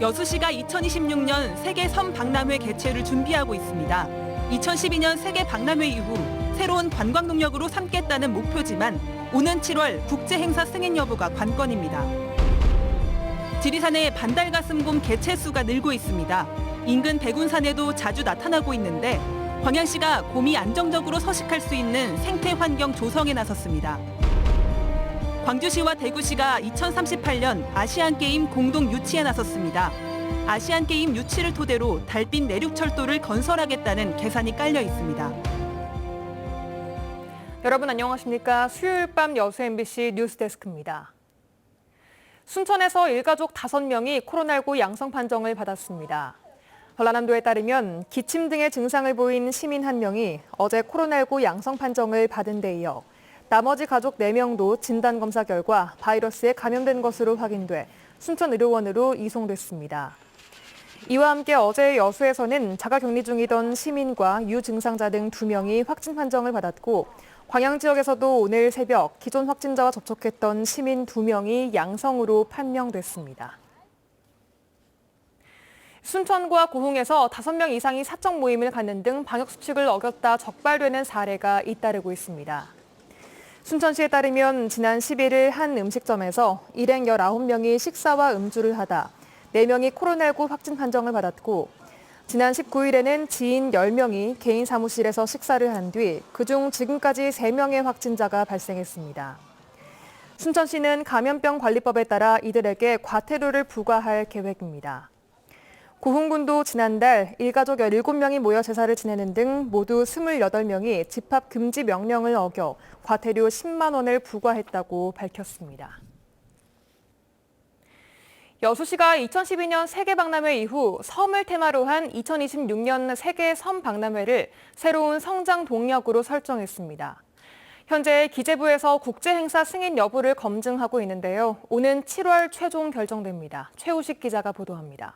여수시가 2026년 세계 섬 박람회 개최를 준비하고 있습니다. 2012년 세계 박람회 이후 새로운 관광 동력으로 삼겠다는 목표지만 오는 7월 국제 행사 승인 여부가 관건입니다. 지리산의 반달가슴곰 개체 수가 늘고 있습니다. 인근 백운산에도 자주 나타나고 있는데 광양시가 곰이 안정적으로 서식할 수 있는 생태 환경 조성에 나섰습니다. 광주시와 대구시가 2038년 아시안게임 공동 유치에 나섰습니다. 아시안게임 유치를 토대로 달빛 내륙철도를 건설하겠다는 계산이 깔려 있습니다. 여러분 안녕하십니까? 수요일 밤 여수 MBC 뉴스데스크입니다. 순천에서 일가족 5명이 코로나19 양성 판정을 받았습니다. 전라남도에 따르면 기침 등의 증상을 보인 시민 1명이 어제 코로나19 양성 판정을 받은 데 이어 나머지 가족 4명도 진단검사 결과 바이러스에 감염된 것으로 확인돼 순천의료원으로 이송됐습니다. 이와 함께 어제 여수에서는 자가격리 중이던 시민과 유증상자 등 2명이 확진 판정을 받았고 광양 지역에서도 오늘 새벽 기존 확진자와 접촉했던 시민 2명이 양성으로 판명됐습니다. 순천과 고흥에서 5명 이상이 사적 모임을 갖는 등 방역수칙을 어겼다 적발되는 사례가 잇따르고 있습니다. 순천시에 따르면 지난 11일 한 음식점에서 일행 19명이 식사와 음주를 하다 4명이 코로나19 확진 판정을 받았고 지난 19일에는 지인 10명이 개인 사무실에서 식사를 한 뒤 그중 지금까지 3명의 확진자가 발생했습니다. 순천시는 감염병 관리법에 따라 이들에게 과태료를 부과할 계획입니다. 고흥군도 지난달 일가족 17명이 모여 제사를 지내는 등 모두 28명이 집합 금지 명령을 어겨 과태료 10만 원을 부과했다고 밝혔습니다. 여수시가 2012년 세계박람회 이후 섬을 테마로 한 2026년 세계 섬 박람회를 새로운 성장 동력으로 설정했습니다. 현재 기재부에서 국제행사 승인 여부를 검증하고 있는데요. 오는 7월 최종 결정됩니다. 최우식 기자가 보도합니다.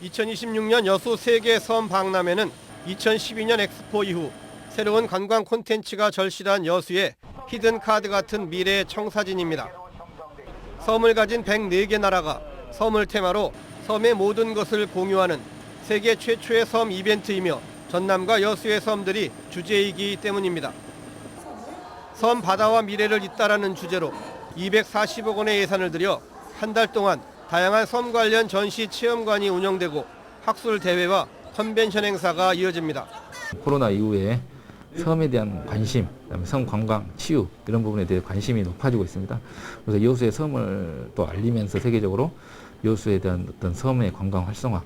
2026년 여수 세계 섬 박람회는 2012년 엑스포 이후 새로운 관광 콘텐츠가 절실한 여수의 히든 카드 같은 미래의 청사진입니다. 섬을 가진 104개 나라가 섬을 테마로 섬의 모든 것을 공유하는 세계 최초의 섬 이벤트이며 전남과 여수의 섬들이 주제이기 때문입니다. 섬 바다와 미래를 잇따라는 주제로 240억 원의 예산을 들여 한 달 동안 다양한 섬 관련 전시 체험관이 운영되고 학술 대회와 컨벤션 행사가 이어집니다. 코로나 이후에 섬에 대한 관심, 그다음에 섬 관광, 치유 이런 부분에 대해 관심이 높아지고 있습니다. 그래서 여수의 섬을 또 알리면서 세계적으로 여수에 대한 어떤 섬의 관광 활성화.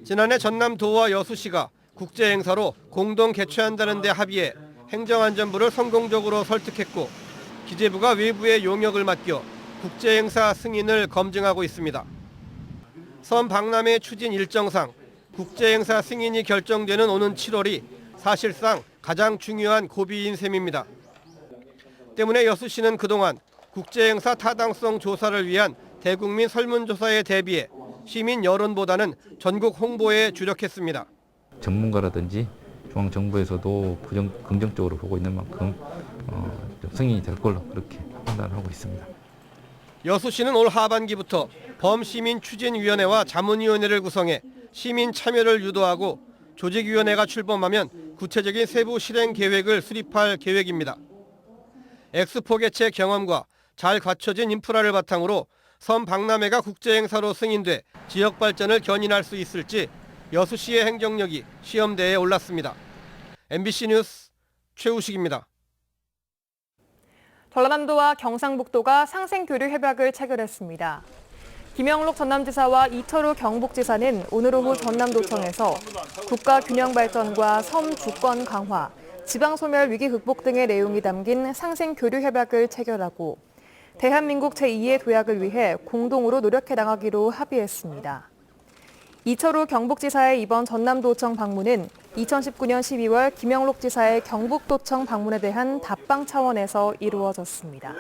지난해 전남도와 여수시가 국제 행사로 공동 개최한다는 데 합의해 행정안전부를 성공적으로 설득했고 기재부가 외부의 용역을 맡겨 국제 행사 승인을 검증하고 있습니다. 섬 박람회 추진 일정상 국제 행사 승인이 결정되는 오는 7월이 사실상 가장 중요한 고비인 셈입니다. 때문에 여수시는 그동안 국제 행사 타당성 조사를 위한 대국민 설문조사에 대비해 시민 여론보다는 전국 홍보에 주력했습니다. 전문가라든지 중앙정부에서도 긍정적으로 보고 있는 만큼 승인이 될 걸로 그렇게 판단하고 있습니다. 여수시는 올 하반기부터 범시민추진위원회와 자문위원회를 구성해 시민 참여를 유도하고 조직위원회가 출범하면 구체적인 세부 실행 계획을 수립할 계획입니다. 엑스포 개최 경험과 잘 갖춰진 인프라를 바탕으로 섬 박람회가 국제행사로 승인돼 지역 발전을 견인할 수 있을지 여수시의 행정력이 시험대에 올랐습니다. MBC 뉴스 최우식입니다. 전라남도와 경상북도가 상생교류 협약을 체결했습니다. 김영록 전남지사와 이철우 경북지사는 오늘 오후 전남도청에서 국가 균형 발전과 섬 주권 강화, 지방소멸 위기 극복 등의 내용이 담긴 상생교류 협약을 체결하고 대한민국 제2의 도약을 위해 공동으로 노력해 나가기로 합의했습니다. 이철우 경북지사의 이번 전남도청 방문은 2019년 12월 김영록 지사의 경북도청 방문에 대한 답방 차원에서 이루어졌습니다.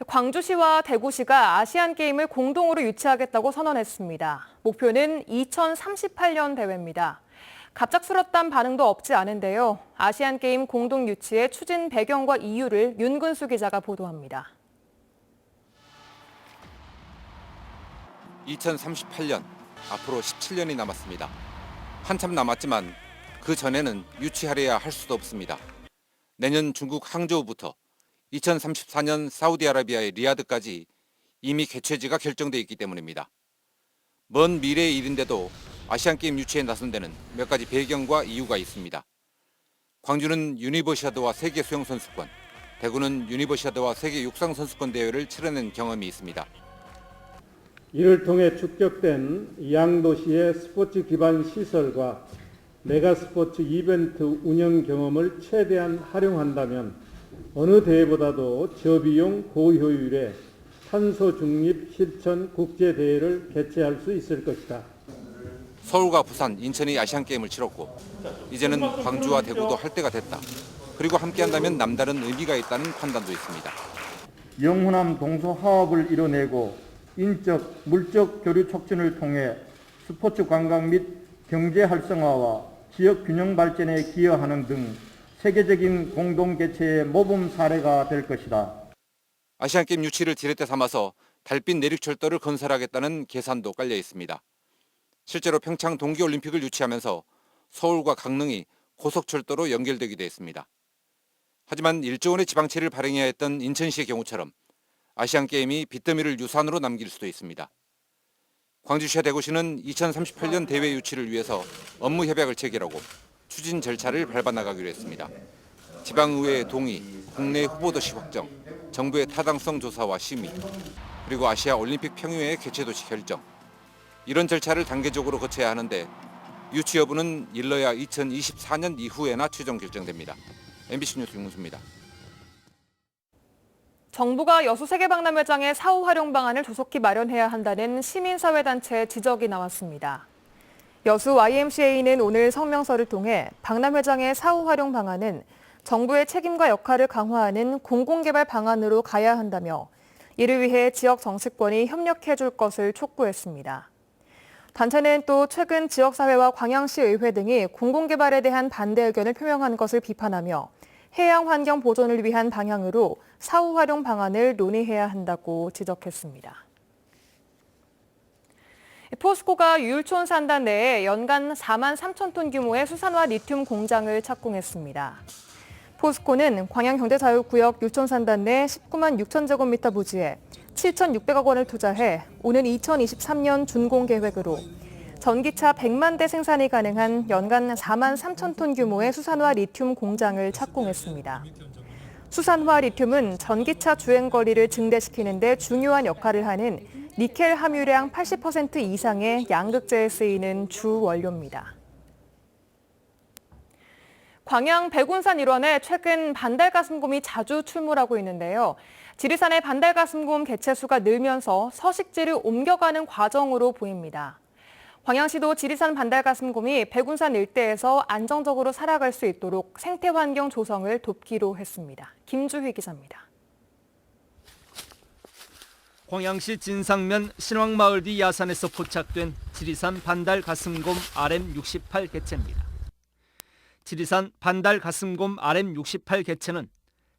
광주시와 대구시가 아시안게임을 공동으로 유치하겠다고 선언했습니다. 목표는 2038년 대회입니다. 갑작스럽단 반응도 없지 않은데요. 아시안게임 공동 유치의 추진 배경과 이유를 윤근수 기자가 보도합니다. 2038년, 앞으로 17년이 남았습니다. 한참 남았지만 그 전에는 유치하려야 할 수도 없습니다. 내년 중국 항저우부터 2034년 사우디아라비아의 리야드까지 이미 개최지가 결정돼 있기 때문입니다. 먼 미래의 일인데도 아시안게임 유치에 나선 데는 몇 가지 배경과 이유가 있습니다. 광주는 유니버시아드와 세계 수영선수권, 대구는 유니버시아드와 세계 육상선수권 대회를 치러낸 경험이 있습니다. 이를 통해 축적된 양도시의 스포츠 기반 시설과 메가스포츠 이벤트 운영 경험을 최대한 활용한다면 어느 대회보다도 저비용 고효율의 탄소 중립 실천 국제대회를 개최할 수 있을 것이다. 서울과 부산, 인천이 아시안게임을 치렀고 이제는 광주와 대구도 할 때가 됐다. 그리고 함께한다면 남다른 의미가 있다는 판단도 있습니다. 영호남 동서 화합을 이뤄내고 인적, 물적 교류 촉진을 통해 스포츠 관광 및 경제 활성화와 지역 균형 발전에 기여하는 등 세계적인 공동 개최의 모범 사례가 될 것이다. 아시안게임 유치를 지렛대 삼아서 달빛 내륙철도를 건설하겠다는 계산도 깔려 있습니다. 실제로 평창 동계올림픽을 유치하면서 서울과 강릉이 고속철도로 연결되기도 했습니다. 하지만 1조 원의 지방채를 발행해야 했던 인천시의 경우처럼 아시안게임이 빚더미를 유산으로 남길 수도 있습니다. 광주시와 대구시는 2038년 대회 유치를 위해서 업무 협약을 체결하고 추진 절차를 밟아나가기로 했습니다. 지방의회의 동의, 국내 후보도시 확정, 정부의 타당성 조사와 심의, 그리고 아시아 올림픽 평의회의 개최도시 결정. 이런 절차를 단계적으로 거쳐야 하는데 유치 여부는 일러야 2024년 이후에나 최종 결정됩니다. MBC 뉴스 윤문수입니다. 정부가 여수 세계박람회장의 사후 활용 방안을 조속히 마련해야 한다는 시민사회단체의 지적이 나왔습니다. 여수 YMCA는 오늘 성명서를 통해 박람회장의 사후 활용 방안은 정부의 책임과 역할을 강화하는 공공개발 방안으로 가야 한다며 이를 위해 지역 정치권이 협력해 줄 것을 촉구했습니다. 단체는 또 최근 지역사회와 광양시 의회 등이 공공개발에 대한 반대 의견을 표명한 것을 비판하며 해양 환경 보존을 위한 방향으로 사후 활용 방안을 논의해야 한다고 지적했습니다. 포스코가 유일촌 산단 내에 연간 4만 3천 톤 규모의 수산화 리튬 공장을 착공했습니다. 포스코는 광양경제자유구역 유촌 산단 내 19만 6천 제곱미터 부지에 7,600억 원을 투자해 오는 2023년 준공 계획으로 전기차 100만 대 생산이 가능한 연간 4만 3천 톤 규모의 수산화 리튬 공장을 착공했습니다. 수산화 리튬은 전기차 주행거리를 증대시키는 데 중요한 역할을 하는 니켈 함유량 80% 이상의 양극재에 쓰이는 주 원료입니다. 광양 백운산 일원에 최근 반달가슴곰이 자주 출몰하고 있는데요. 지리산의 반달가슴곰 개체수가 늘면서 서식지를 옮겨가는 과정으로 보입니다. 광양시도 지리산 반달가슴곰이 백운산 일대에서 안정적으로 살아갈 수 있도록 생태환경 조성을 돕기로 했습니다. 김주희 기자입니다. 광양시 진상면 신왕마을 뒤 야산에서 포착된 지리산 반달가슴곰 RM68 개체입니다. 지리산 반달가슴곰 RM68 개체는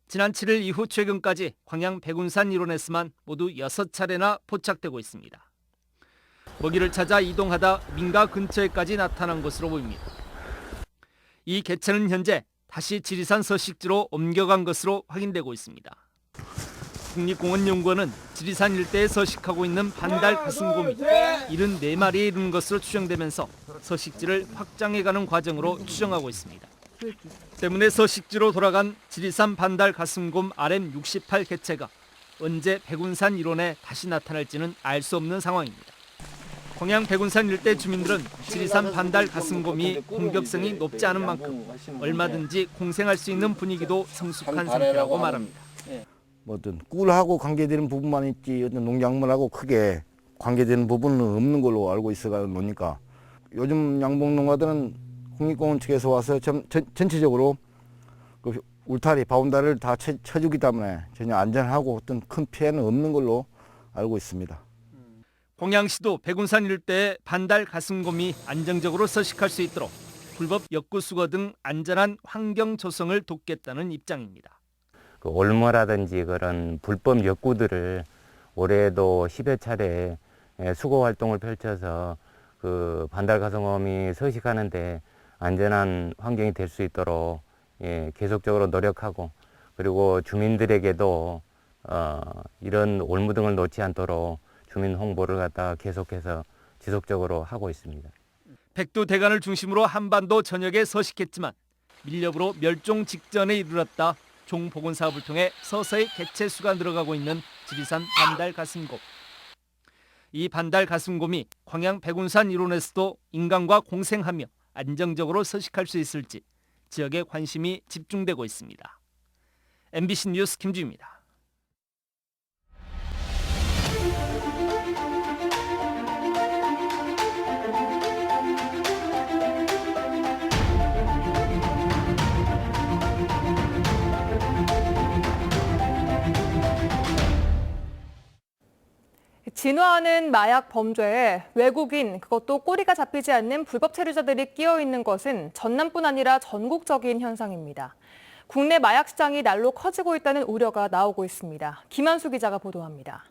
지난 7일 이후 최근까지 광양 백운산 일원에서만 모두 6차례나 포착되고 있습니다. 먹이를 찾아 이동하다 민가 근처에까지 나타난 것으로 보입니다. 이 개체는 현재 다시 지리산 서식지로 옮겨간 것으로 확인되고 있습니다. 국립공원연구원은 지리산 일대에 서식하고 있는 반달가슴곰이 74마리에 이르는 것으로 추정되면서 서식지를 확장해가는 과정으로 추정하고 있습니다. 때문에 서식지로 돌아간 지리산 반달가슴곰 RM68 개체가 언제 백운산 일원에 다시 나타날지는 알 수 없는 상황입니다. 광양 백운산 일대 주민들은 지리산 반달가슴곰이 공격성이 높지 않은 만큼 얼마든지 공생할 수 있는 분위기도 성숙한 상태라고 말합니다. 어떤 꿀하고 관계되는 부분만 있지 어떤 농작물하고 크게 관계되는 부분은 없는 걸로 알고 있어가 노니까 요즘 양봉 농가들은 국립공원 측에서 와서 전체적으로 그 울타리, 바운다리를 다 쳐주기 때문에 전혀 안전하고 어떤 큰 피해는 없는 걸로 알고 있습니다. 광양시도 백운산 일대에 반달가슴곰이 안정적으로 서식할 수 있도록 불법 엮구 수거 등 안전한 환경 조성을 돕겠다는 입장입니다. 그 올무라든지 그런 불법 엮구들을 올해도 10여 차례 수거 활동을 펼쳐서 그 반달 가성홈이 서식하는데 안전한 환경이 될 수 있도록 계속적으로 노력하고, 그리고 주민들에게도 이런 올무등을 놓지 않도록 주민 홍보를 갖다가 계속해서 지속적으로 하고 있습니다. 백두대간을 중심으로 한반도 전역에 서식했지만 밀렵으로 멸종 직전에 이르렀다 종복원 사업을 통해 서서히 개체수가 늘어가고 있는 지리산 반달 가슴곰. 이 반달 가슴곰이 광양 백운산 일원에서도 인간과 공생하며 안정적으로 서식할 수 있을지 지역에 관심이 집중되고 있습니다. MBC 뉴스 김주입니다. 진화하는 마약 범죄에 외국인, 그것도 꼬리가 잡히지 않는 불법 체류자들이 끼어 있는 것은 전남뿐 아니라 전국적인 현상입니다. 국내 마약 시장이 날로 커지고 있다는 우려가 나오고 있습니다. 김한수 기자가 보도합니다.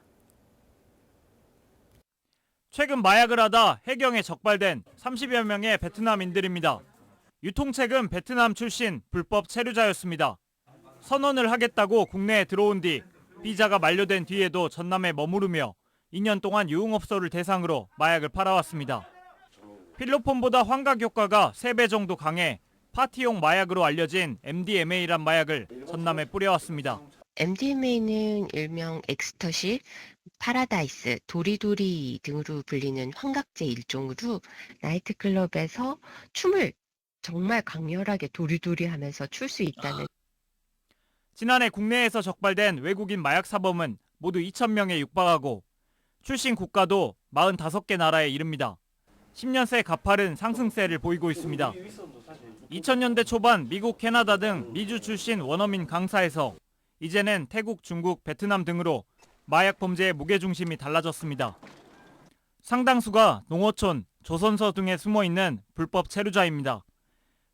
최근 마약을 하다 해경에 적발된 30여 명의 베트남인들입니다. 유통책은 베트남 출신 불법 체류자였습니다. 선언을 하겠다고 국내에 들어온 뒤 비자가 만료된 뒤에도 전남에 머무르며 2년 동안 유흥업소를 대상으로 마약을 팔아왔습니다. 필로폰보다 환각 효과가 3배 정도 강해 파티용 마약으로 알려진 MDMA란 마약을 전남에 뿌려왔습니다. MDMA는 일명 엑스터시, 파라다이스, 도리도리 등으로 불리는 환각제 일종으로 나이트클럽에서 춤을 정말 강렬하게 도리도리하면서 출 수 있다는. 지난해 국내에서 적발된 외국인 마약 사범은 모두 2,000명에 육박하고 출신 국가도 45개 나라에 이릅니다. 10년 새 가파른 상승세를 보이고 있습니다. 2000년대 초반 미국, 캐나다 등 미주 출신 원어민 강사에서 이제는 태국, 중국, 베트남 등으로 마약 범죄의 무게중심이 달라졌습니다. 상당수가 농어촌, 조선소 등에 숨어있는 불법 체류자입니다.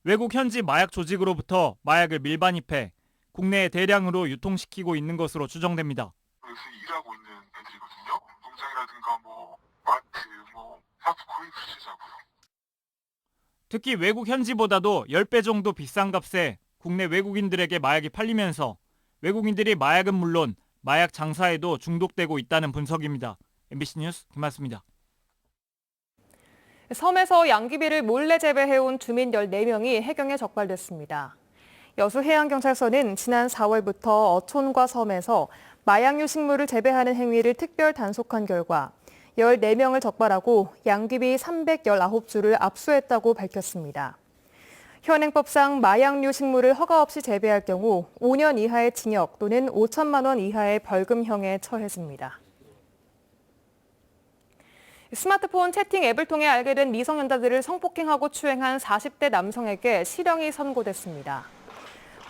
외국 현지 마약 조직으로부터 마약을 밀반입해 국내에 대량으로 유통시키고 있는 것으로 추정됩니다. 여기서 일하고 있는 애들이거든요. 농장이라든가 마트, 사프코인 수제자고요. 특히 외국 현지보다도 10배 정도 비싼 값에 국내 외국인들에게 마약이 팔리면서 외국인들이 마약은 물론 마약 장사에도 중독되고 있다는 분석입니다. MBC 뉴스 김한수입니다. 섬에서 양귀비를 몰래 재배해온 주민 14명이 해경에 적발됐습니다. 여수해양경찰서는 지난 4월부터 어촌과 섬에서 마약류 식물을 재배하는 행위를 특별 단속한 결과 14명을 적발하고 양귀비 319주를 압수했다고 밝혔습니다. 현행법상 마약류 식물을 허가 없이 재배할 경우 5년 이하의 징역 또는 5천만 원 이하의 벌금형에 처해집니다. 스마트폰 채팅 앱을 통해 알게 된 미성년자들을 성폭행하고 추행한 40대 남성에게 실형이 선고됐습니다.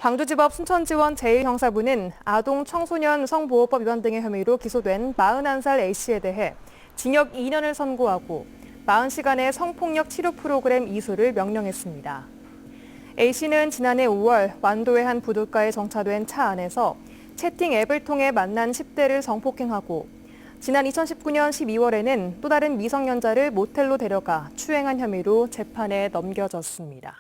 광주지법 순천지원 제1형사부는 아동 청소년 성보호법 위반 등의 혐의로 기소된 41살 A씨에 대해 징역 2년을 선고하고 40시간의 성폭력 치료 프로그램 이수를 명령했습니다. A씨는 지난해 5월 완도의 한 부둣가에 정차된 차 안에서 채팅 앱을 통해 만난 10대를 성폭행하고 지난 2019년 12월에는 또 다른 미성년자를 모텔로 데려가 추행한 혐의로 재판에 넘겨졌습니다.